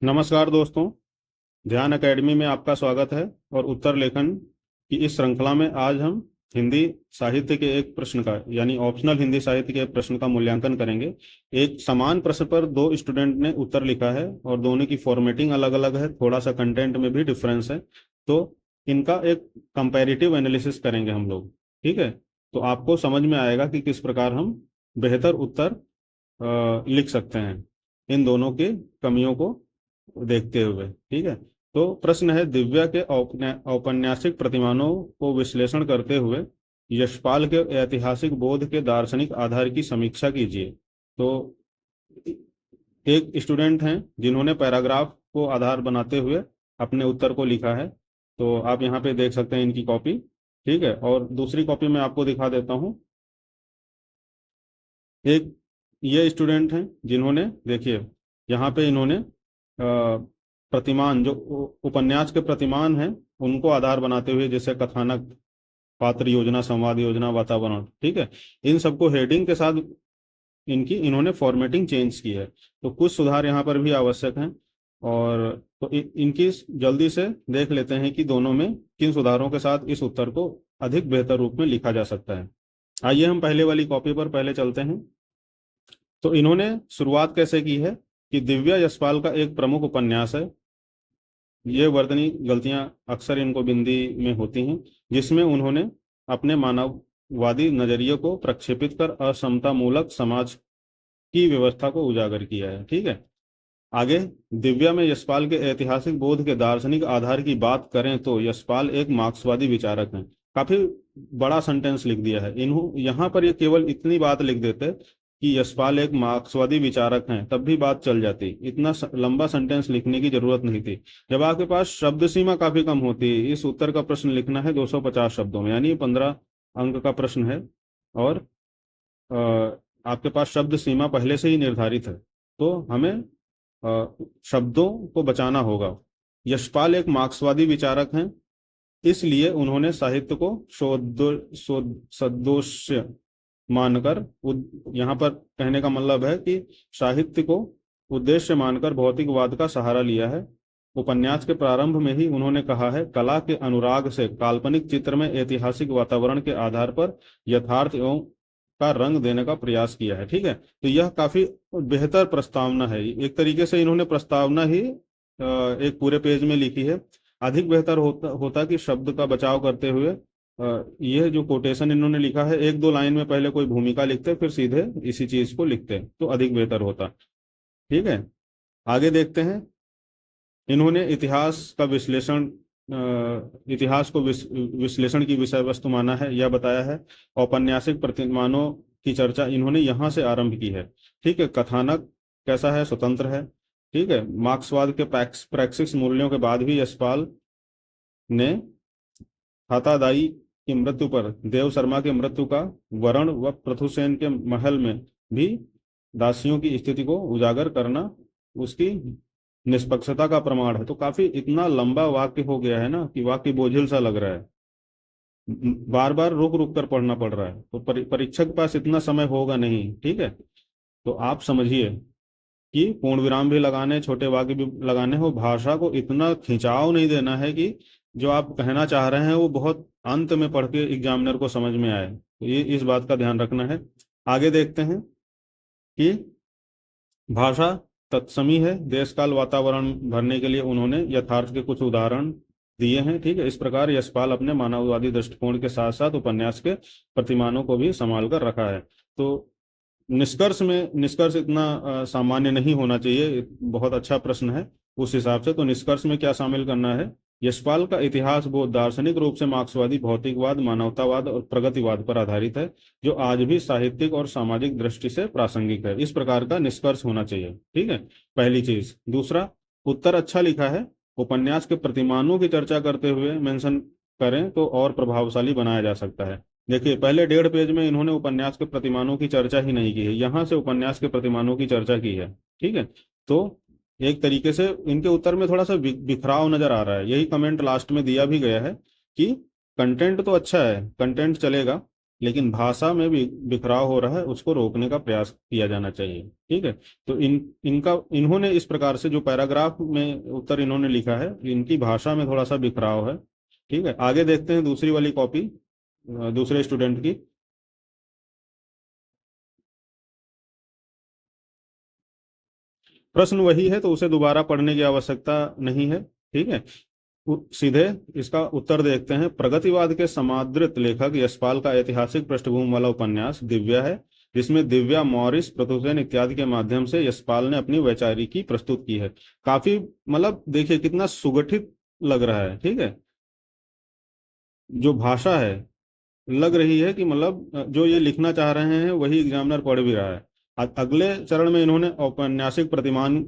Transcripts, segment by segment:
नमस्कार दोस्तों। ध्यान एकेडमी में आपका स्वागत है। और उत्तर लेखन की इस श्रृंखला में आज हम हिंदी साहित्य के एक प्रश्न का यानी ऑप्शनल हिंदी साहित्य के एक प्रश्न का मूल्यांकन करेंगे। एक समान प्रश्न पर दो स्टूडेंट ने उत्तर लिखा है और दोनों की फॉर्मेटिंग अलग अलग है, थोड़ा सा कंटेंट में भी डिफरेंस है। तो इनका एक कंपैरेटिव एनालिसिस करेंगे हम लोग। ठीक है, तो आपको समझ में आएगा कि किस प्रकार हम बेहतर उत्तर लिख सकते हैं इन दोनों की कमियों को देखते हुए। ठीक है, तो प्रश्न है, दिव्या के औपन्यासिक प्रतिमानों को विश्लेषण करते हुए यशपाल के ऐतिहासिक बोध के दार्शनिक आधार की समीक्षा कीजिए। तो एक स्टूडेंट हैं जिन्होंने पैराग्राफ को आधार बनाते हुए अपने उत्तर को लिखा है। तो आप यहाँ पे देख सकते हैं इनकी कॉपी। ठीक है, और दूसरी कॉपी मैं आपको दिखा देता हूँ। एक ये स्टूडेंट हैं जिन्होंने, देखिए यहाँ पे इन्होंने प्रतिमान जो उपन्यास के प्रतिमान हैं उनको आधार बनाते हुए, जैसे कथानक, पात्र योजना, संवाद योजना, वातावरण, ठीक है, इन सबको हेडिंग के साथ इनकी इन्होंने फॉर्मेटिंग चेंज की है। तो कुछ सुधार यहाँ पर भी आवश्यक हैं। और तो इनकी जल्दी से देख लेते हैं कि दोनों में किन सुधारों के साथ इस उत्तर को अधिक बेहतर रूप में लिखा जा सकता है। आइए हम पहले वाली कॉपी पर पहले चलते हैं। तो इन्होंने शुरुआत कैसे की है कि दिव्या यशपाल का एक प्रमुख उपन्यास है, ये वर्तनी गलतियां अक्सर इनको बिंदी में होती हैं, जिसमें उन्होंने अपने मानववादी नजरिए को प्रक्षेपित कर असमता मूलक समाज की व्यवस्था को उजागर किया है। ठीक है, आगे, दिव्या में यशपाल के ऐतिहासिक बोध के दार्शनिक आधार की बात करें तो यशपाल एक मार्क्सवादी विचारक हैं। काफी बड़ा सेंटेंस लिख दिया है इन्हों, यहाँ पर ये केवल इतनी बात लिख देते कि यशपाल एक मार्क्सवादी विचारक हैं, तब भी बात चल जाती। इतना लंबा सेंटेंस लिखने की जरूरत नहीं थी जब आपके पास शब्द सीमा काफी कम होती है। इस उत्तर का प्रश्न लिखना है 250 शब्दों में, यानी 15 अंक का प्रश्न है। और आपके पास शब्द सीमा पहले से ही निर्धारित है, तो हमें शब्दों को बचाना होगा। यशपाल एक मार्क्सवादी विचारक हैं, इसलिए उन्होंने साहित्य को सदोष्य मानकर यहाँ पर कहने का मतलब है कि साहित्य को उद्देश्य मानकर भौतिकवाद का सहारा लिया है। उपन्यास के प्रारंभ में ही उन्होंने कहा है, कला के अनुराग से काल्पनिक चित्र में ऐतिहासिक वातावरण के आधार पर यथार्थ एवं का रंग देने का प्रयास किया है। ठीक है, तो यह काफी बेहतर प्रस्तावना है। एक तरीके से इन्होंने प्रस्तावना ही एक पूरे पेज में लिखी है। अधिक बेहतर होता कि शब्द का बचाव करते हुए यह जो कोटेशन इन्होंने लिखा है, एक दो लाइन में पहले कोई भूमिका लिखते फिर सीधे इसी चीज को लिखते तो अधिक बेहतर होता। ठीक है, आगे देखते हैं। इन्होंने इतिहास का विश्लेषण इतिहास को विश्लेषण की विषय वस्तु माना है, यह बताया है। औपन्यासिक प्रतिमानों की चर्चा इन्होंने यहाँ से आरंभ की है। ठीक है, कथानक कैसा है, स्वतंत्र है। ठीक है, मार्क्सवाद के प्रैक्सिस मूल्यों के बाद भी यशपाल ने हातादाई की मृत्यु पर देव शर्मा के मृत्यु का वर्ण व पृथुसेन के महल में भी दासियों की स्थिति को उजागर करना उसकी निष्पक्षता का प्रमाण है। तो काफी इतना लंबा वाक्य हो गया है ना कि वाक्य बोझिल सा लग रहा है, बार बार रुक रुक कर पढ़ना पड़ रहा है। तो परीक्षक के पास इतना समय होगा नहीं। ठीक है, तो आप समझिए कि पूर्ण विराम भी लगाने, छोटे वाक्य भी लगाने हो, भाषा को इतना खिंचाव नहीं देना है कि जो आप कहना चाह रहे हैं वो बहुत अंत में पढ़ के एग्जामिनर को समझ में आए। तो ये इस बात का ध्यान रखना है। आगे देखते हैं कि भाषा तत्समी है, देश काल वातावरण भरने के लिए उन्होंने यथार्थ के कुछ उदाहरण दिए हैं। ठीक है, इस प्रकार यशपाल अपने मानववादी दृष्टिकोण के साथ साथ उपन्यास के प्रतिमानों को भी संभाल कर रखा है। तो निष्कर्ष इतना सामान्य नहीं होना चाहिए, बहुत अच्छा प्रश्न है उस हिसाब से। तो निष्कर्ष में क्या शामिल करना है, यशपाल का इतिहास बहुत दार्शनिक रूप से मार्क्सवादी, भौतिकवाद, मानवतावाद और प्रगतिवाद पर आधारित है, जो आज भी साहित्यिक और सामाजिक दृष्टि से प्रासंगिक है। इस प्रकार का निष्कर्ष होना चाहिए। ठीक है, पहली चीज। दूसरा, उत्तर अच्छा लिखा है, उपन्यास के प्रतिमानों की चर्चा करते हुए मेंशन करें तो और प्रभावशाली बनाया जा सकता है। देखिए, पहले 1.5 पेज में इन्होंने उपन्यास के प्रतिमानों की चर्चा ही नहीं की है, यहाँ से उपन्यास के प्रतिमानों की चर्चा की है। ठीक है, तो एक तरीके से इनके उत्तर में थोड़ा सा बिखराव नजर आ रहा है। यही कमेंट लास्ट में दिया भी गया है कि कंटेंट तो अच्छा है, कंटेंट चलेगा, लेकिन भाषा में भी बिखराव हो रहा है, उसको रोकने का प्रयास किया जाना चाहिए। ठीक है। तो इन्होंने इस प्रकार से जो पैराग्राफ में उत्तर इन्होंने लिखा है, इनकी भाषा में थोड़ा सा बिखराव है। ठीक है, आगे देखते हैं दूसरी वाली कॉपी दूसरे स्टूडेंट की। प्रश्न वही है तो उसे दोबारा पढ़ने की आवश्यकता नहीं है। ठीक है, सीधे इसका उत्तर देखते हैं। प्रगतिवाद के समादृत लेखक यशपाल का ऐतिहासिक पृष्ठभूमि वाला उपन्यास दिव्या है, जिसमें दिव्या, मॉरिस, प्रतुसेन इत्यादि के माध्यम से यशपाल ने अपनी वैचारिकी प्रस्तुत की है। काफी मतलब देखिए कितना सुगठित लग रहा है। ठीक है, जो भाषा है लग रही है कि मतलब जो ये लिखना चाह रहे हैं वही एग्जामिनर पढ़ भी रहा है। अगले चरण में इन्होंने औपन्यासिक प्रतिमान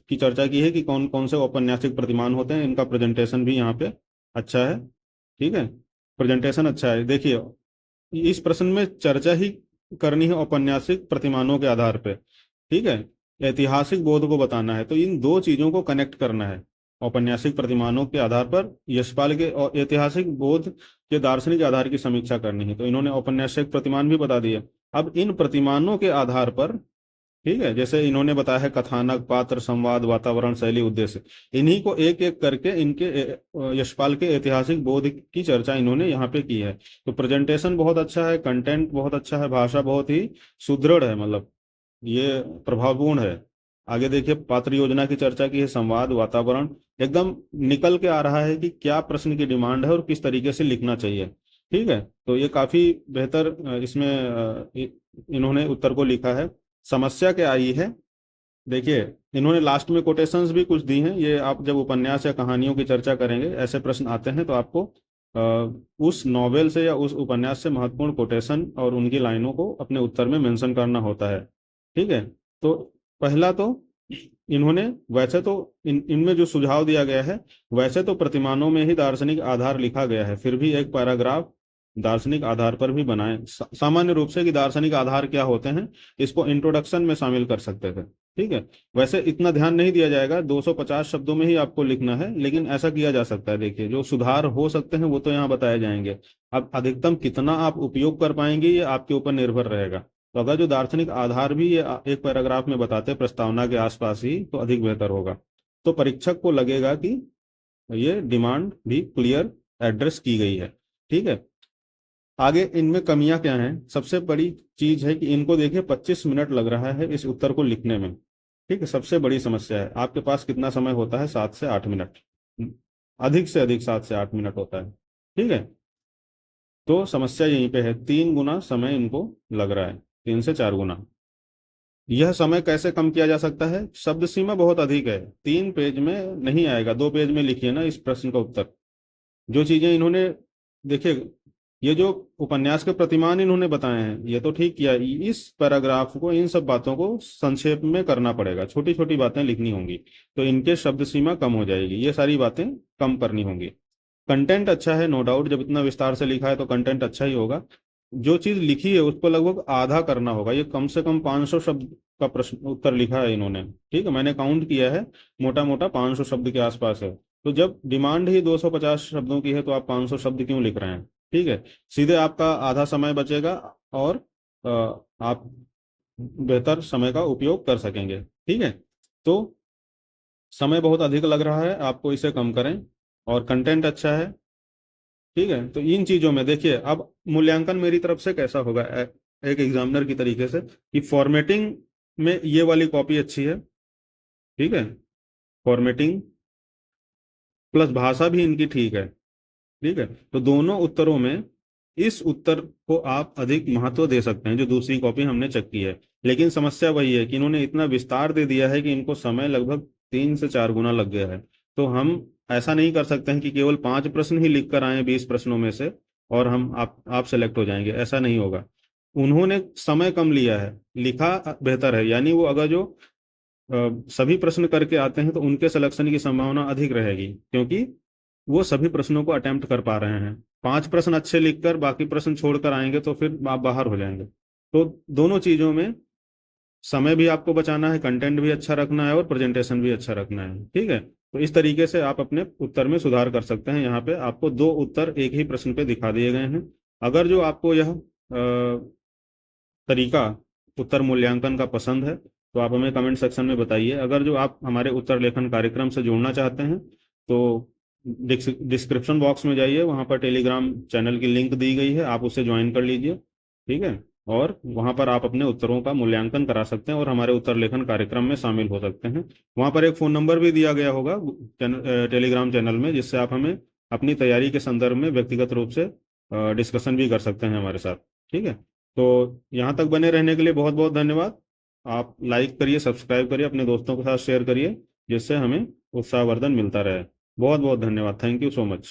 की चर्चा की है कि कौन कौन से औपन्यासिक प्रतिमान होते हैं। इनका प्रेजेंटेशन भी यहाँ पे अच्छा है। ठीक है, प्रेजेंटेशन अच्छा है। देखिए, इस प्रश्न में चर्चा ही करनी है औपन्यासिक प्रतिमानों के आधार पे। ठीक है, ऐतिहासिक बोध को बताना है, तो इन दो चीजों को कनेक्ट करना है। औपन्यासिक प्रतिमानों के आधार पर यशपाल के और ऐतिहासिक बोध के दार्शनिक आधार की समीक्षा करनी है, तो इन्होंने औपन्यासिक प्रतिमान भी बता दिए। अब इन प्रतिमानों के आधार पर, ठीक है, जैसे इन्होंने बताया है कथानक, पात्र, संवाद, वातावरण, शैली, उद्देश्य, इन्हीं को एक एक करके इनके यशपाल के ऐतिहासिक बोध की चर्चा इन्होंने यहाँ पे की है। तो प्रेजेंटेशन बहुत अच्छा है, कंटेंट बहुत अच्छा है, भाषा बहुत ही सुदृढ़ है, मतलब ये प्रभावपूर्ण है। आगे देखिए, पात्र योजना की चर्चा की है, संवाद, वातावरण, एकदम निकल के आ रहा है कि क्या प्रश्न की डिमांड है और किस तरीके से लिखना चाहिए। ठीक है, तो ये काफी बेहतर इसमें इन्होंने उत्तर को लिखा है। समस्या क्या आई है, देखिए इन्होंने लास्ट में कोटेशंस भी कुछ दी हैं। ये आप जब उपन्यास या कहानियों की चर्चा करेंगे, ऐसे प्रश्न आते हैं तो आपको उस नॉवेल से या उस उपन्यास से महत्वपूर्ण कोटेशन और उनकी लाइनों को अपने उत्तर में मेंशन करना होता है। ठीक है, तो पहला तो इन्होंने, वैसे तो इनमें जो सुझाव दिया गया है, वैसे तो प्रतिमानों में ही दार्शनिक आधार लिखा गया है, फिर भी एक पैराग्राफ दार्शनिक आधार पर भी बनाएं। सामान्य रूप से कि दार्शनिक आधार क्या होते हैं, इसको इंट्रोडक्शन में शामिल कर सकते थे। ठीक है, वैसे इतना ध्यान नहीं दिया जाएगा, 250 शब्दों में ही आपको लिखना है, लेकिन ऐसा किया जा सकता है। देखिए, जो सुधार हो सकते हैं वो तो यहाँ बताए जाएंगे। अब अधिकतम कितना आप उपयोग कर पाएंगे ये आपके ऊपर निर्भर रहेगा। तो अगर जो दार्शनिक आधार भी ये एक पैराग्राफ में बताते प्रस्तावना के आसपास ही, तो अधिक बेहतर होगा। तो परीक्षक को लगेगा कि ये डिमांड भी क्लियर एड्रेस की गई है। ठीक है, आगे इनमें कमियां क्या हैं। सबसे बड़ी चीज है कि इनको देखिए 25 मिनट लग रहा है इस उत्तर को लिखने में। ठीक है, सबसे बड़ी समस्या है। आपके पास कितना समय होता है, 7 से 8 मिनट, अधिक से अधिक 7 से 8 मिनट होता है। ठीक है, तो समस्या यहीं पे है, 3 गुना समय इनको लग रहा है, 3 से 4 गुना। यह समय कैसे कम किया जा सकता है, शब्द सीमा बहुत अधिक है, 3 पेज में नहीं आएगा, 2 पेज में लिखिए ना इस प्रश्न का उत्तर। जो चीजें इन्होंने, देखिए ये जो उपन्यास के प्रतिमान इन्होंने बताए हैं ये तो ठीक किया, इस पैराग्राफ को, इन सब बातों को संक्षेप में करना पड़ेगा, छोटी छोटी बातें लिखनी होंगी, तो इनके शब्द सीमा कम हो जाएगी, ये सारी बातें कम करनी होंगी। कंटेंट अच्छा है, नो डाउट, जब इतना विस्तार से लिखा है तो कंटेंट अच्छा ही होगा। जो चीज लिखी है उसको लगभग आधा करना होगा। ये कम से कम 500 शब्द का प्रश्न उत्तर लिखा है इन्होंने। ठीक है, मैंने काउंट किया है, मोटा मोटा 500 शब्द के आसपास है। तो जब डिमांड ही 250 शब्दों की है तो आप 500 शब्द क्यों लिख रहे हैं। ठीक है, सीधे आपका आधा समय बचेगा और आप बेहतर समय का उपयोग कर सकेंगे। ठीक है, तो समय बहुत अधिक लग रहा है, आपको इसे कम करें, और कंटेंट अच्छा है। ठीक है, तो इन चीजों में देखिए, अब मूल्यांकन मेरी तरफ से कैसा होगा एक एग्जामिनर की तरीके से, कि फॉर्मेटिंग में ये वाली कॉपी अच्छी है। ठीक है, फॉर्मेटिंग प्लस भाषा भी इनकी ठीक है। ठीक है, तो दोनों उत्तरों में इस उत्तर को आप अधिक महत्व दे सकते हैं जो दूसरी कॉपी हमने चेक की है। लेकिन समस्या वही है कि इन्होंने इतना विस्तार दे दिया है कि इनको समय लगभग 3 से 4 गुना लग गया है। तो हम ऐसा नहीं कर सकते हैं कि केवल 5 प्रश्न ही लिख कर आए 20 प्रश्नों में से और हम आप सेलेक्ट हो जाएंगे, ऐसा नहीं होगा। उन्होंने समय कम लिया है, लिखा बेहतर है, यानी वो अगर जो सभी प्रश्न करके आते हैं तो उनके सिलेक्शन की संभावना अधिक रहेगी, क्योंकि वो सभी प्रश्नों को अटेम्प्ट कर पा रहे हैं। 5 प्रश्न अच्छे लिखकर बाकी प्रश्न छोड़कर आएंगे तो फिर आप बाहर हो जाएंगे। तो दोनों चीजों में समय भी आपको बचाना है, कंटेंट भी अच्छा रखना है और प्रेजेंटेशन भी अच्छा रखना है। ठीक है, तो इस तरीके से आप अपने उत्तर में सुधार कर सकते हैं। यहाँ पे आपको 2 उत्तर एक ही प्रश्न पे दिखा दिए गए हैं। अगर जो आपको यह तरीका उत्तर मूल्यांकन का पसंद है तो आप हमें कमेंट सेक्शन में बताइए। अगर जो आप हमारे उत्तर लेखन कार्यक्रम से जुड़ना चाहते हैं तो डिस्क्रिप्शन बॉक्स में जाइए, वहाँ पर टेलीग्राम चैनल की लिंक दी गई है, आप उसे ज्वाइन कर लीजिए। ठीक है। और वहाँ पर आप अपने उत्तरों का मूल्यांकन करा सकते हैं और हमारे उत्तर लेखन कार्यक्रम में शामिल हो सकते हैं। वहाँ पर एक फ़ोन नंबर भी दिया गया होगा टेलीग्राम चैनल में, जिससे आप हमें अपनी तैयारी के संदर्भ में व्यक्तिगत रूप से डिस्कशन भी कर सकते हैं हमारे साथ। ठीक है। तो यहाँ तक बने रहने के लिए बहुत बहुत धन्यवाद। आप लाइक करिए, सब्सक्राइब करिए, अपने दोस्तों के साथ शेयर करिए, जिससे हमें उत्साहवर्धन मिलता रहे। बहुत बहुत धन्यवाद। Thank you so much.